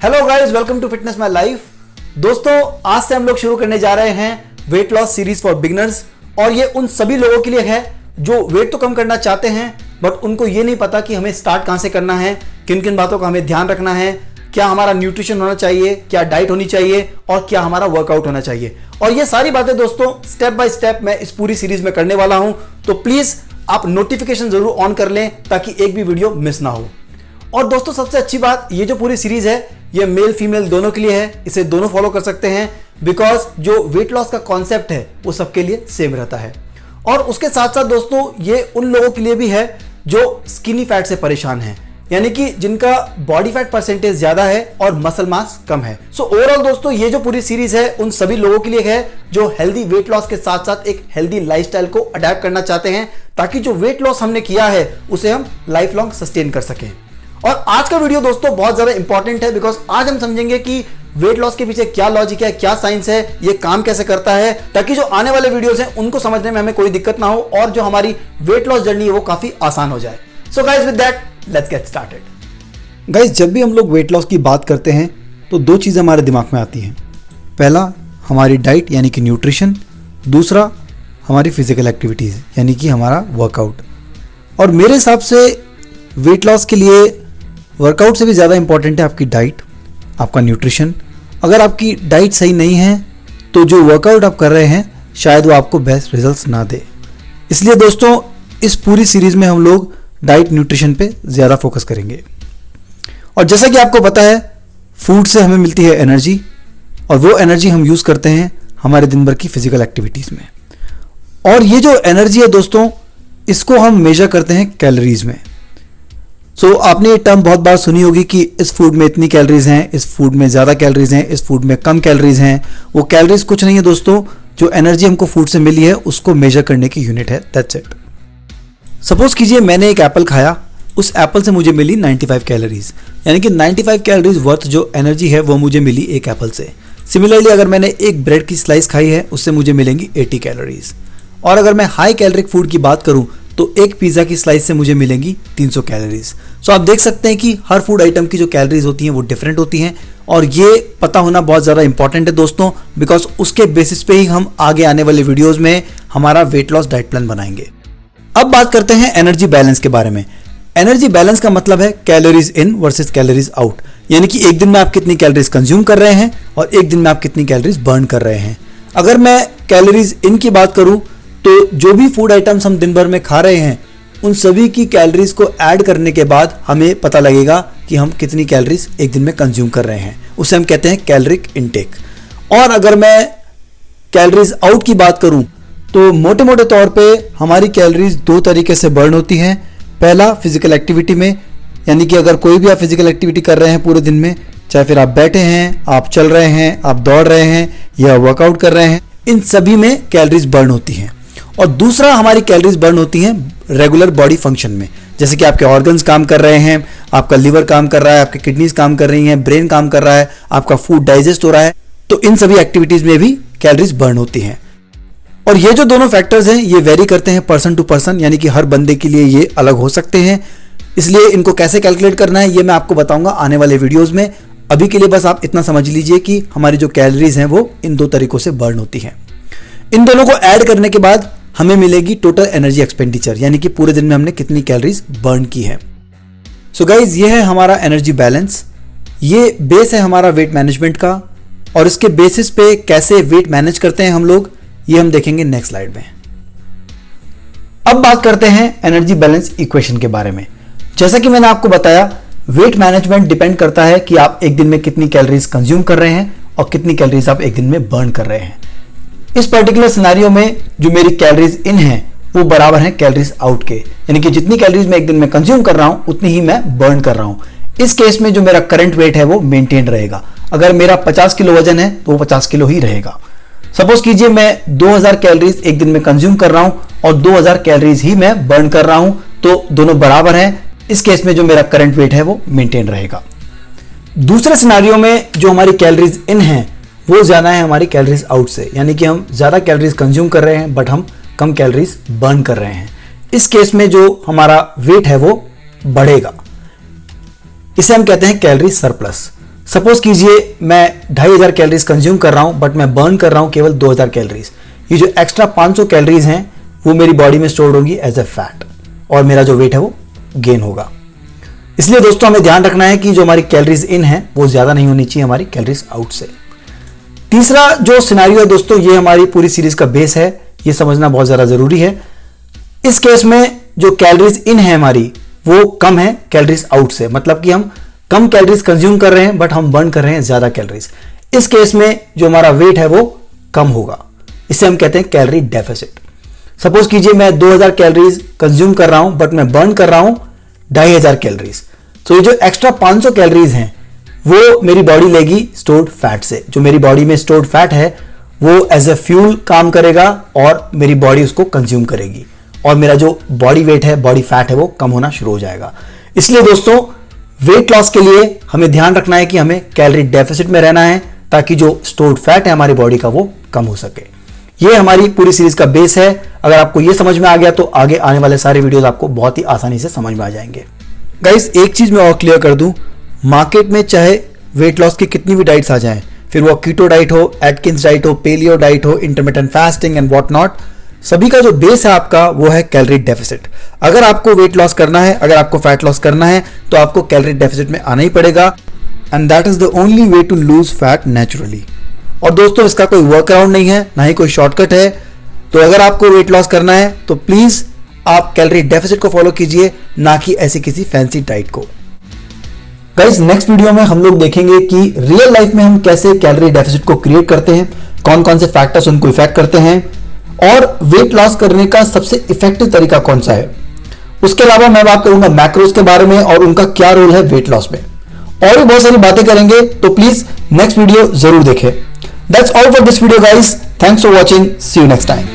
Hello guys, welcome to fitness my life. दोस्तों, आज से हम लोग शुरू करने जा रहे हैं weight loss series for beginners. और ये उन सभी लोगों के लिए है जो वेट तो कम करना चाहते हैं बट उनको ये नहीं पता कि हमें स्टार्ट कहां से करना है, किन किन बातों का हमें ध्यान रखना है, क्या हमारा न्यूट्रिशन होना चाहिए, क्या डाइट होनी चाहिए और क्या हमारा वर्कआउट होना चाहिए। और ये सारी बातें दोस्तों स्टेप बाय स्टेप मैं इस पूरी सीरीज में करने वाला हूं, तो प्लीज आप नोटिफिकेशन जरूर ऑन कर लें ताकि एक भी वीडियो मिस ना हो। और दोस्तों, सबसे अच्छी बात, ये जो पूरी सीरीज है ये मेल फीमेल दोनों के लिए है, इसे दोनों फॉलो कर सकते हैं बिकॉज जो वेट लॉस का कॉन्सेप्ट है वो सबके लिए सेम रहता है। और उसके साथ साथ दोस्तों ये उन लोगों के लिए भी है जो स्किनी फैट से परेशान हैं, यानी कि जिनका बॉडी फैट परसेंटेज ज्यादा है और मसल मास कम है। सो ओवरऑल दोस्तों ये जो पूरी सीरीज है उन सभी लोगों के लिए है जो हेल्दी वेट लॉस के साथ साथ एक हेल्दी लाइफस्टाइल को अडैप्ट करना चाहते हैं ताकि जो वेट लॉस हमने किया है उसे हम लाइफ लॉन्ग सस्टेन कर सकें। और आज का वीडियो दोस्तों बहुत ज्यादा इंपॉर्टेंट है बिकॉज आज हम समझेंगे कि वेट लॉस के पीछे क्या लॉजिक है, क्या साइंस है, ये काम कैसे करता है, ताकि जो आने वाले वीडियोस हैं उनको समझने में हमें कोई दिक्कत ना हो और जो हमारी वेट लॉस जर्नी है वो काफी आसान हो जाए। So guys, with that let's get started. Guys, जब भी हम लोग वेट लॉस की बात करते हैं तो दो चीजें हमारे दिमाग में आती हैं। पहला हमारी डाइट यानी कि न्यूट्रिशन, दूसरा हमारी फिजिकल एक्टिविटीज यानी कि हमारा वर्कआउट। और मेरे हिसाब से वेट लॉस के लिए वर्कआउट से भी ज़्यादा इंपॉर्टेंट है आपकी डाइट, आपका न्यूट्रिशन। अगर आपकी डाइट सही नहीं है तो जो वर्कआउट आप कर रहे हैं शायद वो आपको बेस्ट रिजल्ट्स ना दे। इसलिए दोस्तों इस पूरी सीरीज में हम लोग डाइट न्यूट्रिशन पे ज़्यादा फोकस करेंगे। और जैसा कि आपको पता है फूड से हमें मिलती है एनर्जी और वो एनर्जी हम यूज़ करते हैं हमारे दिन भर की फिजिकल एक्टिविटीज़ में। और ये जो एनर्जी है दोस्तों इसको हम मेजर करते हैं कैलोरीज में। सो आपने ये टर्म बहुत बार सुनी होगी कि इस फूड में इतनी कैलोरीज हैं, इस फूड में ज़्यादा कैलोरीज हैं, इस फूड में कम कैलोरीज हैं। वो कैलोरीज कुछ नहीं है दोस्तों, जो एनर्जी हमको फूड से मिली है उसको मेजर करने की यूनिट है, दैट्स इट। सपोज कीजिए मैंने एक एप्पल खाया, उस एप्पल से मुझे मिली 95 कैलोरीज, यानी कि 95 कैलोरीज वर्थ जो एनर्जी है वो मुझे मिली एक एप्पल से। सिमिलरली अगर मैंने एक ब्रेड की स्लाइस खाई है उससे मुझे मिलेंगी 80 कैलोरीज। और अगर मैं हाई कैलोरिक फूड की बात करूं तो एक पिज़्ज़ा की स्लाइस से मुझे मिलेंगी 300 कैलोरीज। सो आप देख सकते हैं कि हर फूड आइटम की जो कैलोरीज होती हैं वो डिफरेंट होती हैं और ये पता होना बहुत ज़्यादा इंपॉर्टेंट है दोस्तों, बिकॉज उसके बेसिस पे ही हम आगे आने वाले वीडियोज़ में हमारा वेट लॉस डाइट प्लान बनाएंगे। अब बात करते हैं एनर्जी बैलेंस के बारे में। एनर्जी बैलेंस का मतलब है calories in versus calories out, यानी कि एक दिन में आप कितनी कैलोरीज कंज्यूम कर रहे हैं और एक दिन में आप कितनी कैलोरीज बर्न कर रहे हैं। अगर मैं कैलोरीज इन की बात करूं तो जो भी फूड आइटम्स हम दिन भर में खा रहे हैं उन सभी की कैलोरीज को ऐड करने के बाद हमें पता लगेगा कि हम कितनी कैलोरीज एक दिन में कंज्यूम कर रहे हैं, उसे हम कहते हैं कैलोरिक इनटेक। और अगर मैं कैलोरीज आउट की बात करूं तो मोटे मोटे तौर पे हमारी कैलोरीज दो तरीके से बर्न होती हैं। पहला फिजिकल एक्टिविटी में, यानी कि अगर कोई भी आप फिजिकल एक्टिविटी कर रहे हैं पूरे दिन में, चाहे फिर आप बैठे हैं, आप चल रहे हैं, आप दौड़ रहे हैं या वर्कआउट कर रहे हैं, इन सभी में कैलोरीज बर्न होती हैं। और दूसरा हमारी कैलोरीज बर्न होती हैं रेगुलर बॉडी फंक्शन में, जैसे कि आपके ऑर्गन्स काम कर रहे हैं, आपका लिवर काम कर रहा है, आपकी किडनीज काम कर रही हैं, ब्रेन काम कर रहा है, आपका फूड डाइजेस्ट हो रहा है, तो इन सभी एक्टिविटीज में भी कैलोरीज बर्न होती हैं। और ये जो दोनों फैक्टर्स हैं ये वेरी करते हैं पर्सन टू पर्सन, यानी कि हर बंदे के लिए ये अलग हो सकते हैं। इसलिए इनको कैसे कैलकुलेट करना है ये मैं आपको बताऊंगा आने वाले वीडियोज में। अभी के लिए बस आप इतना समझ लीजिए कि हमारी जो कैलोरीज हैं वो इन दो तरीकों से बर्न होती हैं। इन दोनों को ऐड करने के बाद हमें मिलेगी टोटल एनर्जी एक्सपेंडिचर, यानी कि पूरे दिन में हमने कितनी कैलोरीज बर्न की है। सो गाइज, ये है हमारा एनर्जी बैलेंस, ये बेस है हमारा वेट मैनेजमेंट का। और इसके बेसिस पे कैसे वेट मैनेज करते हैं हम लोग ये हम देखेंगे नेक्स्ट स्लाइड में। अब बात करते हैं एनर्जी बैलेंस इक्वेशन के बारे में। जैसा कि मैंने आपको बताया वेट मैनेजमेंट डिपेंड करता है कि आप एक दिन में कितनी कैलोरीज कंज्यूम कर रहे हैं और कितनी कैलोरीज आप एक दिन में बर्न कर रहे हैं। इस पर्टिकुलर सिनेरियो में जो मेरी कैलोरीज इन है वो बराबर है कैलोरीज आउट के, यानी कि जितनी कैलोरीज मैं एक दिन में कंज्यूम कर रहा हूं उतनी ही मैं बर्न कर रहा हूं। इस केस में जो मेरा करंट वेट है वो मेंटेन रहेगा। अगर मेरा 50 किलो वजन है तो वो 50 किलो ही रहेगा। सपोज कीजिए मैं 2000 कैलोरीज एक दिन में कंज्यूम कर रहा हूं और 2000 कैलोरीज ही मैं बर्न कर रहा हूं, तो दोनों बराबर हैं। इस केस में जो मेरा करंट वेट है वो मेंटेन रहेगा। दूसरे सिनेरियो में जो हमारी कैलोरीज इन है वो ज्यादा है हमारी कैलोरीज आउट से, यानी कि हम ज्यादा कैलोरीज कंज्यूम कर रहे हैं बट हम कम कैलोरीज बर्न कर रहे हैं। इस केस में जो हमारा वेट है वो बढ़ेगा। इसे हम कहते हैं कैलोरी सरप्लस। सपोज कीजिए मैं 2500 कैलोरीज कंज्यूम कर रहा हूं बट मैं बर्न कर रहा हूं केवल 2000 कैलोरीज। ये जो एक्स्ट्रा 500 कैलोरीज हैं वो मेरी बॉडी में स्टोर होगी एज ए फैट और मेरा जो वेट है वो गेन होगा। इसलिए दोस्तों हमें ध्यान रखना है कि जो हमारी कैलोरीज इन है वो ज्यादा नहीं होनी चाहिए हमारी कैलोरीज आउट से। तीसरा जो सिनेरियो है दोस्तों, ये हमारी पूरी सीरीज का बेस है, ये समझना बहुत ज्यादा जरूरी है। इस केस में जो कैलोरीज इन है हमारी वो कम है कैलोरीज आउट से, मतलब कि हम कम कैलोरीज कंज्यूम कर रहे हैं बट हम बर्न कर रहे हैं ज्यादा कैलोरीज। इस केस में जो हमारा वेट है वो कम होगा, इसे हम कहते हैं कैलोरी डेफिसिट। सपोज कीजिए मैं 2000 कैलोरीज कंज्यूम कर रहा हूं बट मैं बर्न कर रहा हूं 2500 कैलोरीज। तो ये जो एक्स्ट्रा 500 कैलोरीज हैं वो मेरी बॉडी लेगी स्टोर्ड फैट से। जो मेरी बॉडी में स्टोर्ड फैट है वो एज ए फ्यूल काम करेगा और मेरी बॉडी उसको कंज्यूम करेगी और मेरा जो बॉडी वेट है, बॉडी फैट है वो कम होना शुरू हो जाएगा। इसलिए दोस्तों वेट लॉस के लिए हमें ध्यान रखना है कि हमें कैलोरी डेफिसिट में रहना है ताकि जो स्टोर्ड फैट है हमारी बॉडी का वो कम हो सके। ये हमारी पूरी सीरीज का बेस है। अगर आपको ये समझ में आ गया तो आगे आने वाले सारे वीडियोस आपको बहुत ही आसानी से समझ में आ जाएंगे। गाइस एक चीज मैं और क्लियर कर दूं, मार्केट में चाहे वेट लॉस की कितनी भी डाइट्स आ जाएं, फिर वो कीटो डाइट हो, एटकिंस डाइट हो, पेलियो डाइट हो, intermittent fasting and what not, सभी का जो बेस है आपका वो है कैलोरी डेफिसिट। अगर आपको वेट लॉस करना है, अगर आपको फैट लॉस करना है तो आपको कैलोरी डेफिसिट में आना ही पड़ेगा and that is the only way to lose fat naturally. और दोस्तों इसका कोई वर्क अराउंड नहीं है, ना ही कोई शॉर्टकट है। तो अगर आपको वेट लॉस करना है तो प्लीज आप कैलोरी डेफिसिट को फॉलो कीजिए, ना कि ऐसी किसी फैंसी डाइट को। गाइस नेक्स्ट वीडियो में हम लोग देखेंगे कि रियल लाइफ में हम कैसे कैलोरी डेफिसिट को क्रिएट करते हैं, कौन कौन से फैक्टर्स उनको इफेक्ट करते हैं और वेट लॉस करने का सबसे इफेक्टिव तरीका कौन सा है। उसके अलावा मैं बात करूंगा मैक्रोज के बारे में और उनका क्या रोल है वेट लॉस में, और भी बहुत सारी बातें करेंगे। तो प्लीज नेक्स्ट वीडियो जरूर देखें। That's all for this video guys. Thanks for watching. See you next time.